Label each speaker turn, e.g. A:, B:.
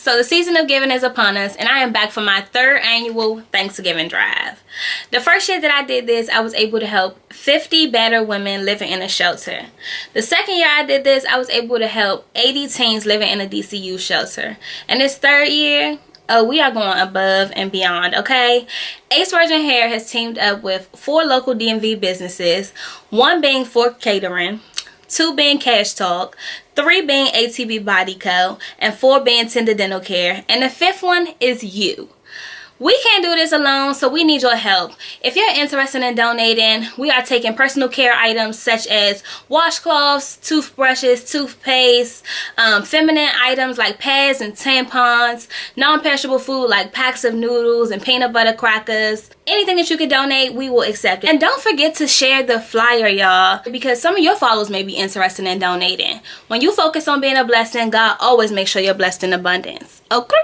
A: So the season of giving is upon us, and I am back for my 3rd annual Thanksgiving drive. The first year that I did this, I was able to help 50 battered women living in a shelter. The second year I did this, I was able to help 80 teens living in a DCU shelter. And this 3rd year, we are going above and beyond, okay? Ace Virgin Hair has teamed up with 4 local DMV businesses, 1 being Fork Catering, 2 being Cash Talk, 3 being ATB Body Co, and 4 being Tender Dental Care, and the 5th one is you. We can't do this alone, so we need your help. If you're interested in donating, we are taking personal care items such as washcloths, toothbrushes, toothpaste, feminine items like pads and tampons, non-perishable food like packs of noodles and peanut butter crackers. Anything that you can donate, we will accept it. And don't forget to share the flyer, y'all, because some of your followers may be interested in donating. When you focus on being a blessing, God always makes sure you're blessed in abundance. Okay?